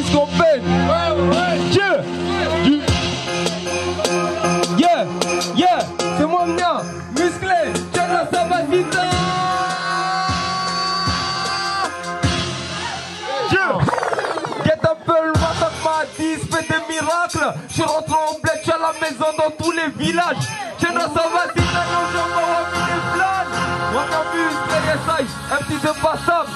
ce qu'on fait. Yeah, c'est moi bien, musclé, tiens là ça va vite. Get un peu le WhatsApp m'a dit, fais des miracles. Je suis rentré en bled, je suis à la maison dans tous les villages. Tiens là ça va vite, non je m'en mis des flammes. On a vu, un petit de passable.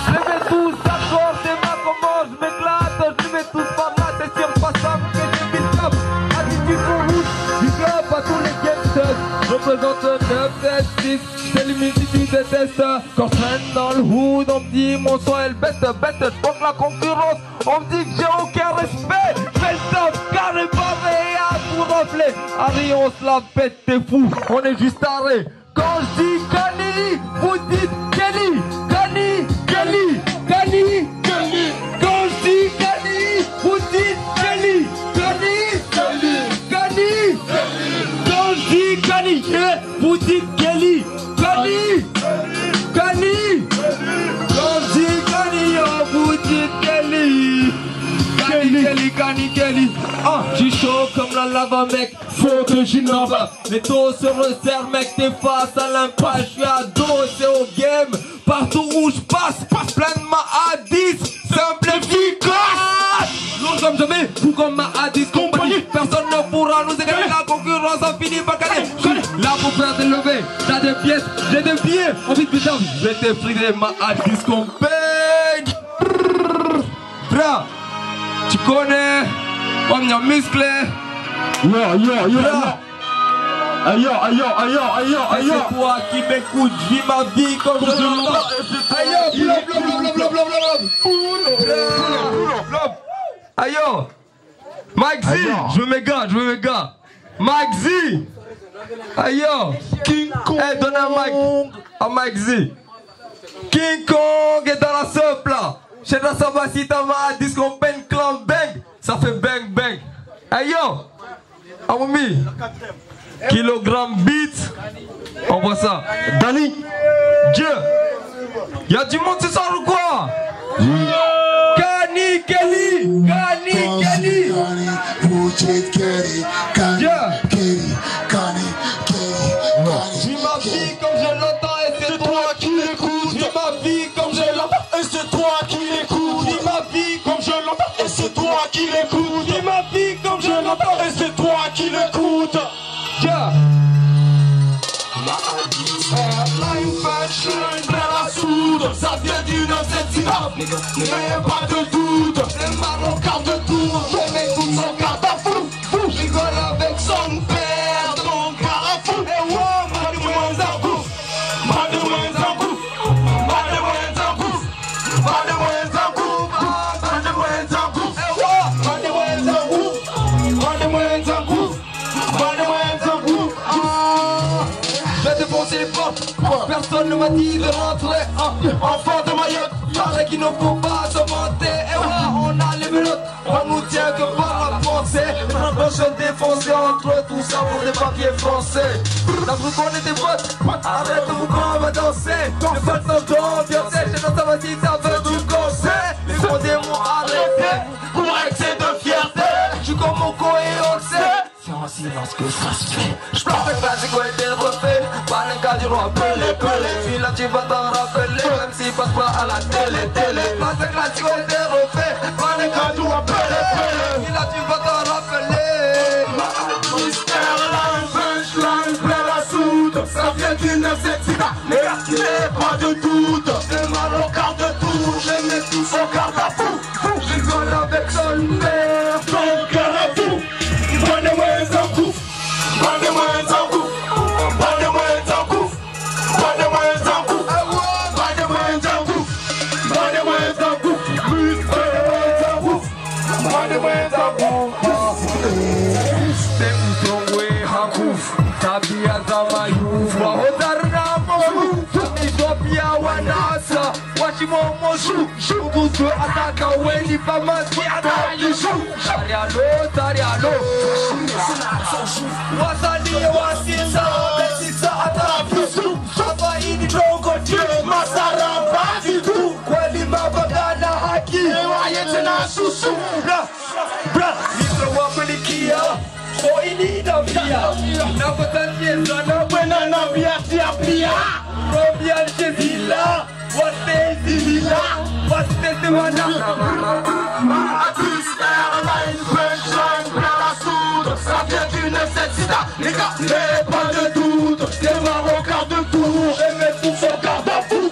Je les mets tous d'accord, c'est ma comment je m'éclate. Je les mets tous par là, c'est sur passable que j'ai mis le cap. Attitude pour route, du club à tous les gangsters. Je représente 9, 7, 6, c'est limite si tu détestes. Quand je traîne dans le hood, on me dit mon son est le bête. Je prends la concurrence, on me dit que j'ai aucun respect. Fais le top, carré barré à tout rafler. Harry, on se la pète, t'es fou, on est juste taré. Quand je dis Kani, vous dites Kelly. Kani, Kelly, Kani, Kelly. Quand je dis Kani, vous dites Kelly. Kani, Kelly, Kani, Kelly. Quand je dis Kani, vous dites Kelly. Kani, Kani. Quand je dis Kani, vous dites Kelly. Kelly, Kani, Kelly. Ah, j'suis chaud comme la lava, mec. Faut que j'innove. Les taux se resserrent, mec. T'es face à l'impasse. J'suis à dos, c'est au game. Partout où j'passe, plein de ma A10. Simple, efficace. Long comme jamais, fou comme ma A10 compagnie. Personne ne pourra nous égaler. La concurrence a fini par gagner. Là pour faire des levées, t'as des pièces, j'ai des billets. Envie de putain, je vais t'effriter ma A10 compagnie. Bra. Tu connais, on est musclé. Aïe, c'est toi qui m'écoutes, vis ma vie comme je l'entends. Aïe, Mike Z, je veux mes gars, Mike Z. Aïe, King Kong. Eh, donne un mic à Mike Z. King Kong est dans la soupe là. Chez la Sabacita ma disque on peine clan bang. Ça fait bang bang. Aïe yo, Amoumi, kilogramme beat. On voit ça. Dani, Dieu. Y'a du monde ce soir ou quoi? Kani Kelly, Kani Kelly. Vis ma vie comme je l'entends et c'est toi qui l'écoutes. Vis ma vie comme je l'entends et c'est toi qui l'écoutes. Vis ma vie comme je l'entends et c'est toi qui l'écoutes. Vis ma vie comme je l'entends et c'est toi qui l'écoutes. La soude, ça vient d'une incertitude. Mais pas de doute, les Marocains de tour. Je mets tout son carte à fou. Je rigole avec son père, mon carafou. Et ouais, mal de moins un coup. Mal de moins un coup. Mal de moins un coup. Mal de moins un coup. Mal de moins un coup. Et ouais, mal de moins un coup. Mal de moins un coup. Mal de moins un coup. Je vais défoncer les portes. Personne ne m'a dit de rentrer. Enfant de Mayotte, paraît qu'il ne faut pas se vanter. Et ouais, on a les menottes, on nous tient que par la pensée. Prochaine défoncée entre tout ça pour des papiers français. T'as cru qu'on était potes? Arrête-vous quand on va danser. Les potes sont ambiancés, chez notre savati, ça veut du conseil. Les fondés m'ont arrêté pour excès de fierté. J'suis comme Moko et on le sait. C'est en silence que ça se fait. J'place le classique et t'es refait. Pas le cas du roi, pelé. Si là tu vas t'en rappeler, même s'il passe pas à la télé. Place le classique et t'es refait. Pas le cas du roi, pelé. Si là tu vas t'en rappeler. Mr. Punchline, plein la soude. Ça vient d'une incertitude. Mais il n'est pas de doute. C'est mal au quart de tour. Je mets tout son garde à fou. Je rigole avec son père. Ton cœur à fou. Bandez-moi un coup, bandez-moi un coup, bandez-moi un coup, bandez-moi un coup, bandez-moi un coup, bandez-moi un coup, bandez-moi un coup. Temtongwe hakuf, tabia za mayufu, wahodarna mofu, tamidopia wanasa, washimomoshu, shukutu ataka weni famasi atayishu, tarialo. Wasani wasisa, besisa atafusu, hapa ini dongo tire, masara bazitu, kweli mabagana haki, ewa yetena chouchou. Bra, Mr. Wapelikia. Oh, inida pia. Na kutangieza na wena na biatia pia. Robia Jezila. What is Zila? What is the one? Ça vient d'une sida, les gars, mais pas de doute. Les Marocains de tour, et mes fous sont garde à fou.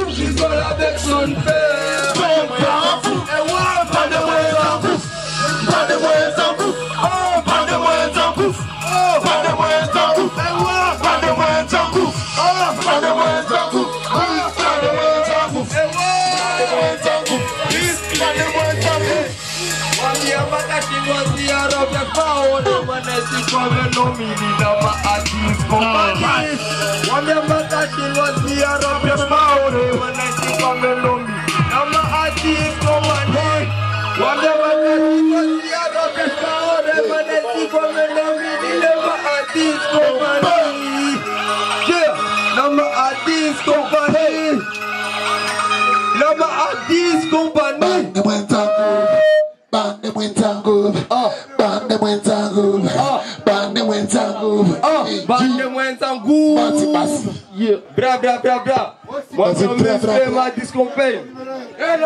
J'isole avec son père. Pas de moins en bouffe. Pas de moins en bouffe. Pas de moins en bouffe. Pas de moins en bouffe. Pas de moins en bouffe. Pas de moins en bouffe. Pas de moins en bouffe. Pas de moins en bouffe. Wambia matashi wazi arabia paone manesi kwa venomini na maatis kompani. Wambia matashi wazi arabia paone manesi kwa venomini na maatis kompani. Wambia matashi wazi arabia paone manesi kwa venomini na maatis kompani. Yeah, na maatis kompani. Na maatis kompani. Bande Mwentango, Bande Mwentango, Bande Mwentango, Bande Mwentango. Bra, bra, bra, bra. Moi, je me fais ma discompagne. Hey,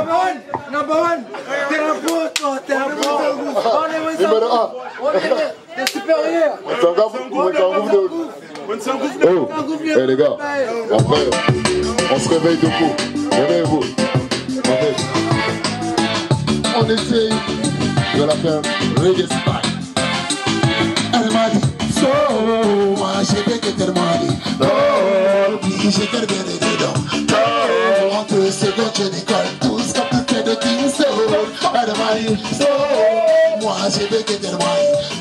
number one. T'es un beau, toi, t'es un beau. On est les supérieurs. Oh, hey les gars, après, on se réveille debout. Réveillez-vous. On essaye de la faire reggae style. Elle m'a dit, so, moi j'ai bien que t'es dit, oh, puis j'ai bien les dedans. Oh, en 2 secondes je décolle, tous comme tout est de King Soul. Elle m'a dit, so, moi j'ai bien que t'es dit,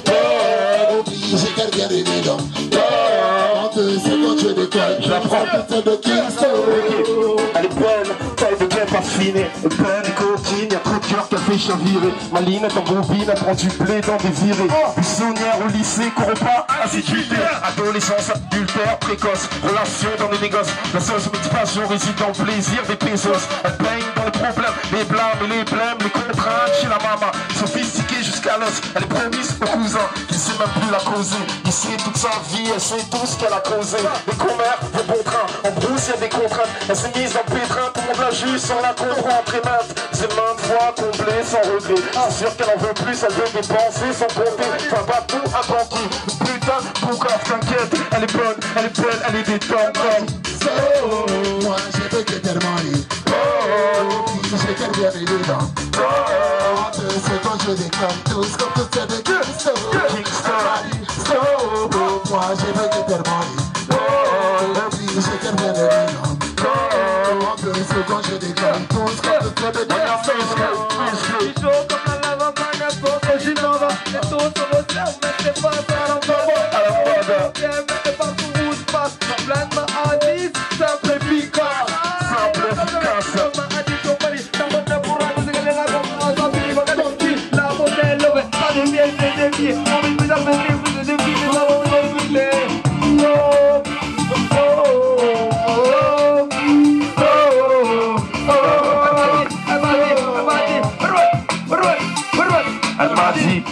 oh, puis j'ai bien les dedans. Oh, en 2 secondes je décolle, j'apprends tout est de King Soul. Elle est bonne, taille de bien parfumée, bonne et coquine, y'a trop de cœur qu'elle fait chavirer. Maline est en bobine, elle prend du blé dans des virées. Buissonnière au lycée, court pas, assiduité. Adolescence, adultère, précoce, relation dans les négoces. La seule motivation réside dans le plaisir des pesos. Elle baigne dans les problèmes, les blâmes et les blêmes, les contraintes chez la maman. Sophistiquée jusqu'à l'os, elle est promise au cousin, qui sait même plus la causer. Il sait toute sa vie, elle sait tout ce qu'elle a causé. Les commères, vos bons trains, en brousse y'a des contraintes. Elle s'est mise en pétrin, tout le monde la juge sans la comprendre. Très maintes, c'est maintes fois comblée sans regret. C'est sûr qu'elle en veut plus, elle veut dépenser sans compter. Enfin pas tout à compter. Putain, pourquoi t'inquiète, elle est bonne, elle est belle, elle est détente. So, moi j'ai fait que t'es demandé. Oh, puis j'ai qu'elle vient les dedans. Oh, en 2 secondes je déconne tous comme tout est de Kingston. So, moi j'ai fait que t'es demandé. Oh, puis j'ai qu'elle vient les dedans. Oh, en 2 secondes je déconne tous comme tout est de Kingston. C'est chaud comme la lava, man, elle faut que j'y n'en va. Les taux sur le cerf, mais c'est pas ça, l'en va. Mais c'est partout où je passe. Plein de maladis, simple et efficace. Simple et efficace. La bouteille levée, pas de vieilles, c'est des pieds. On vit plus jamais, plus de défis, nous avons brûlé. Elle m'a dit,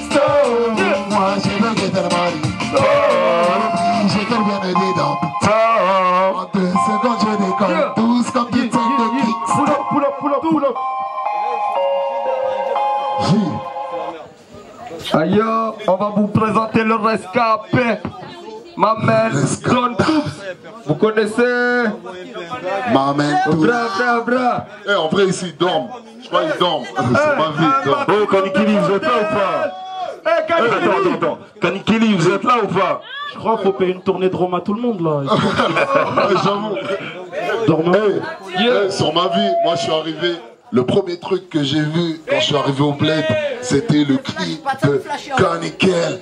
moi j'ai fait que t'es demandé. Oh, puis j'ai qu'elle vient les dedans. En 2 secondes je déconne tous comme tout est de Kingston. pull up. Aïe, on va vous présenter le rescapé. Ma mère, John Toops. Vous connaissez? Ma main tout. Bra. Eh, en vrai ici ils dorment. Je crois qu'ils dorment. C'est ma vie, ils dorment. Oh, Kanikili, vous êtes là ou pas? Attends. Kanikili, vous êtes là ou pas? Je crois qu'il faut payer une tournée de Rome à tout le monde là. J'avoue. Dormez. Sur ma vie, moi je suis arrivé. Le premier truc que j'ai vu quand je suis arrivé au bled, c'était le clip de Caniquel,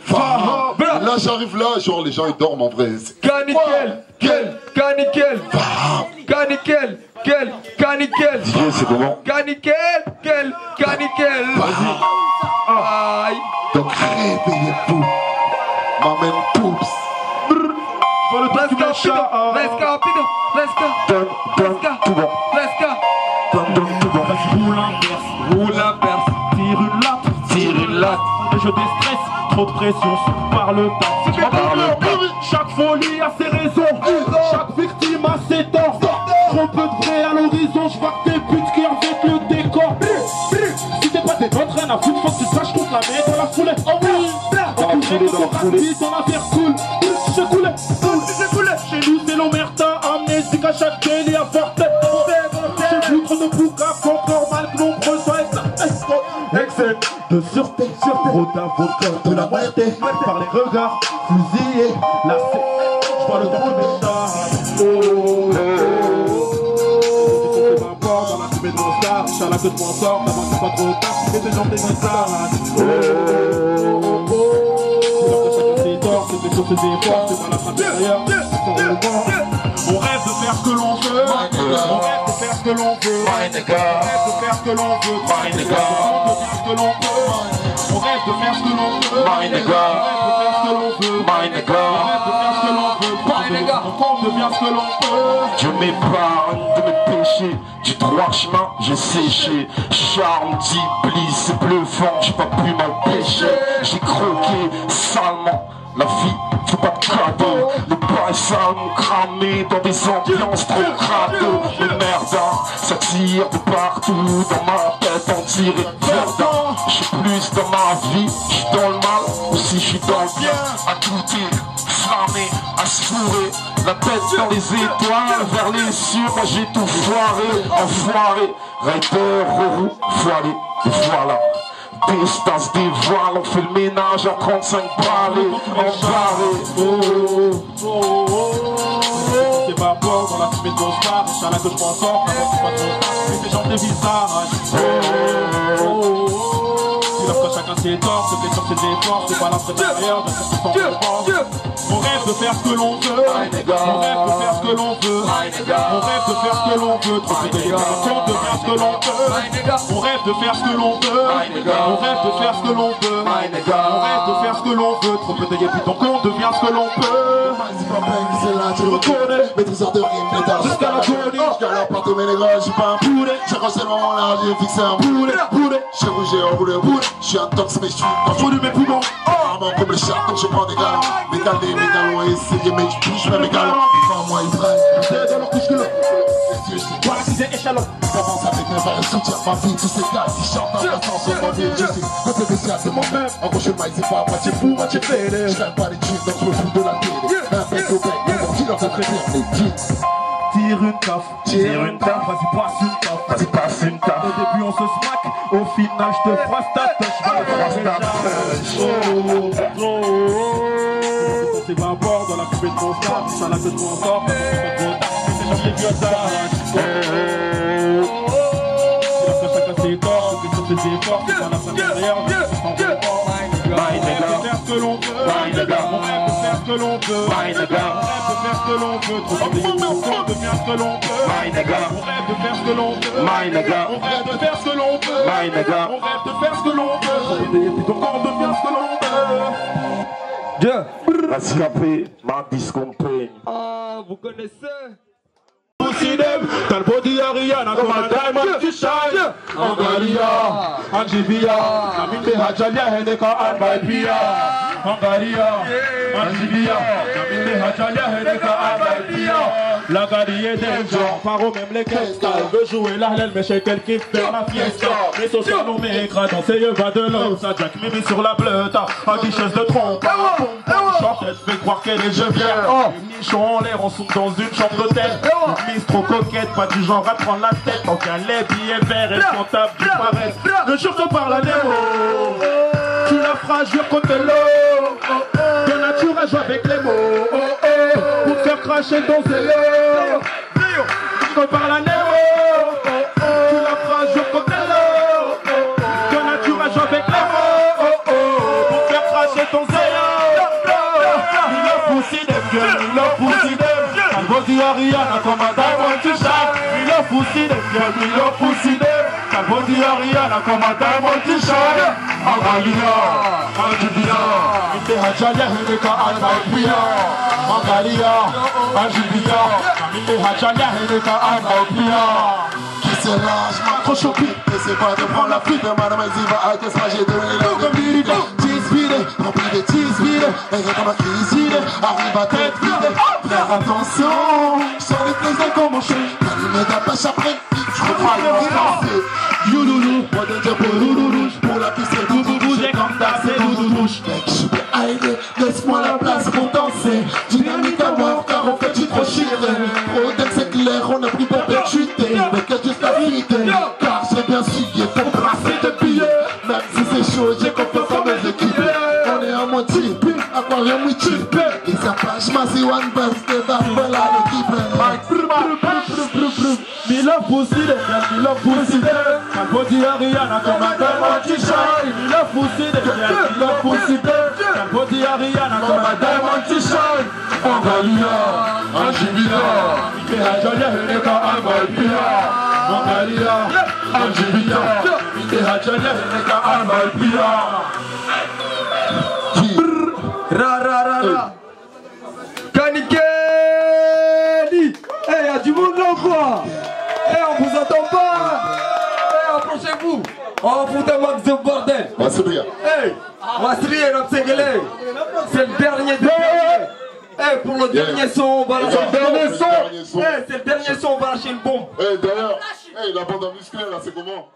Faham. Là j'arrive là, genre les gens ils dorment en vrai. Caniquel. C'est comment? Caniquel. Vas-y. Aïe. Donc réveillez-vous. M'amène Toops. Let's go. Donne tout bon. Vas-y, roule inverse. Là, je déstresse, trop de pression par le temps. Chaque folie a ses raisons, chaque victime a ses torts. Trop peu de vrai à l'horizon, je vois que tes putes qui avec le décor. Si t'es pas des nôtres, rien à foutre, faut que tu saches contre la main dans la foulée. Oh oui, dans la foulée, ton affaire cool. J'ai coulé, chez nous c'est l'omerta, amnésique à chaque délit à forte. J'ai vu trop de bouca, comprends mal que nombreux soient excès de sûreté, trop d'avocats de la moitié, par les regards fusillés, lacés, je vois le temps de dans la fumée de mon star, Inch'Allah que je m'en sors, d'avant c'est pas trop tard, et ces gens des stars. C'est tort, c'est des choses, c'est des efforts, c'est pas la frappe derrière, on rêve de faire ce que l'on veut, on rêve de faire ce que l'on veut, on rêve de faire ce que l'on veut, on rêve de faire ce que l'on veut, on rêve de faire ce que l'on veut, on rêve de faire ce que l'on veut, on rêve de faire ce que l'on veut, on devient ce que l'on peut. Je m'épargne de mes péchés, du droit chemin j'ai séché. Charme d'Iblis et bluffant, j'ai pas pu m'empêcher. J'ai croqué salement la vie, faut pas de cadeau. Les bails sales m'ont cramé dans des ambiances trop crado. Le merdin, ça tire de partout dans ma tête, on dirait verdun. J'suis plus dans ma vie, j'suis dans le mal, ou si j'suis dans le bien. À douter, flammer, à se fourrer, la tête dans les étoiles, vers les cieux, moi j'ai tout foiré, enfoiré. Rider, roue, voilé, voilà. Distance des voiles, on fait le ménage en 35 balais, embarré. C'est pas fort dans la fumée de mon star, Inch'Allah que je m'en sors, d'abord c'est pas trop tard, mais ces gens des visages. Si lorsque chacun ses torts, c'est blessure, c'est des efforts, c'est pas l'entraîneur, on rêve de faire ce que l'on veut, on rêve de faire ce que l'on veut, on rêve de faire ce que l'on veut, trop de délire, on devient ce que l'on veut, on rêve de faire ce que l'on veut, on rêve de faire ce que l'on veut, on rêve de faire ce que l'on veut, trop peu de délire, donc on devient ce que l'on peut. C'est pas vrai que c'est là, tu le reconnais. Maîtriseur de rime, pétard jusqu'à la colonie. Je garde la porte de mes négros, j'suis pas un poulet. J'ai reçu le moment là, j'ai fixé un poulet. J'ai rougé en boulet. J'suis un tox, mais j'suis pas fou de mes poumons. Armant comme les chats, donc je prends des galons. Mes galons, et c'est mes touches, mais mes galons. Enfin, moi, ils prennent. C'est dans leur couche que l'on. Voilà, c'est échelon. Commence avec mes frères, soutien ma vie, tous ces gars qui chantent en passant sur mon vie. Je suis côté spécial de moi-même. En gauche, le mic, c'est pas moitié fou, moitié pédé. J'aime pas les jeans, donc je me fous de la télé. Un bec au bec, mais bon, qui leur fait prévenir les jeans. Tire une taf, vas-y passe une taf, Vas-y, passe une taf. Au début on se smack, au final je te froisse ta touche. C'est pas à bord dans la fumée de mon star, Inch'Allah que je m'en sors, c'est pas trop tard, c'est genre les vieux âges. C'est lorsque chacun ses torts, c'est sur ses efforts, c'est pas la fin derrière, on rêve de faire ce que l'on veut, on rêve de faire ce que l'on veut, on rêve de faire ce que l'on veut, trop de on devient ce que l'on veut, on rêve de faire ce que l'on veut, on rêve de faire ce que l'on veut, on rêve de faire ce que l'on veut, trop de donc on devient ce que l'on veut. Dieu. Rescapé, ma discompagne. Ah, vous connaissez? T'as le body Ariana comme un diamond qui shine. Angalia, Anjivia, Naminde Hajalia, Hedeka Anbaipia. Angalia, Anjivia, Naminde Hajalia, Hedeka Anbaipia. La galerie est danger, paro même les gangsters. Elle veut jouer la haleine, mais chez quelqu'un qui fait la fiesta. Mais sociaux nous m'écrasent, dans ses yeux va de l'homme. Ça Jack Mimi sur la bleuta, aguicheuse de trompe. Elle fait croire qu'elle est gevière. Les nichons en l'air, on soupe dans une chambre d'hôtel. Une mise trop coquette, pas du genre à prendre la tête. Tant qu'un lait billet vert et le comptable du paresse. Le jour te parle à Nemo, tu la feras jure contre l'eau. De nature à jouer avec les mots. Pour te faire cracher ton zélo. Je te parle à Nemo, tu la feras jure contre l'eau. De nature à jouer avec les mots. Pour te faire cracher ton zélo. We love pussy them, and body Ariana come a diamond to shine. We love pussy them, girl, we love pussy them, and body Ariana come a diamond to shine. Angalia, Anjivia, Minde Hajalia, Hedeka Anbaipia. Angalia, Anjivia, Minde Hajalia, Hedeka Anbaipia. c'est largement trop choqué. T'essaies pas de prendre la fuite, madame elle va à tes trajets de l'île comme vide. Cheese rempli de cheese vide. Et comme un cuisine, arrive à tête vide. Faire attention, sans les plaisirs qu'on mange. T'allumes ta pêche après, je reprends le lancer. Youloulou, moi de dire pour louloulou. Pour la piste, c'est doudou, j'ai comme ta c'est doudou. Mec, je suis aidé, laisse-moi la place pour danser. Dynamique à mort, car on fait du trop chier. Protex c'est clair, on a pris pour percuter. Mais que juste la vérité, car j'ai bien suivi pour brasser de billets. Même si c'est chaud, j'ai confiance en mes équipes. On est à moitié, aquarium oui cheap. Et ça passe, ma c'est one best, de Barbella l'équipe. Me love pussy, me love pussy. My body Ariana, come and diamond to shine. Me love pussy, me love pussy. My body Ariana, come and diamond to shine. Angalia, Anjivia, Ike Hajalia, Heneka, Amalpia. Angalia, Anjivia, Ike Hajalia, Heneka, Amalpia. Ra. Kanikeni. Eh, y'a du monde là ou quoi? Eh, on vous entend pas. Eh, approchez-vous. On fout un max de bordel. Masriya. Eh, Masriya, c'est le dernier des derniers. Eh, pour le dernier son, on va lâcher le dernier son. Eh, c'est le dernier son, on va lâcher une bombe. Eh, d'ailleurs, la bande à musclé là, c'est comment?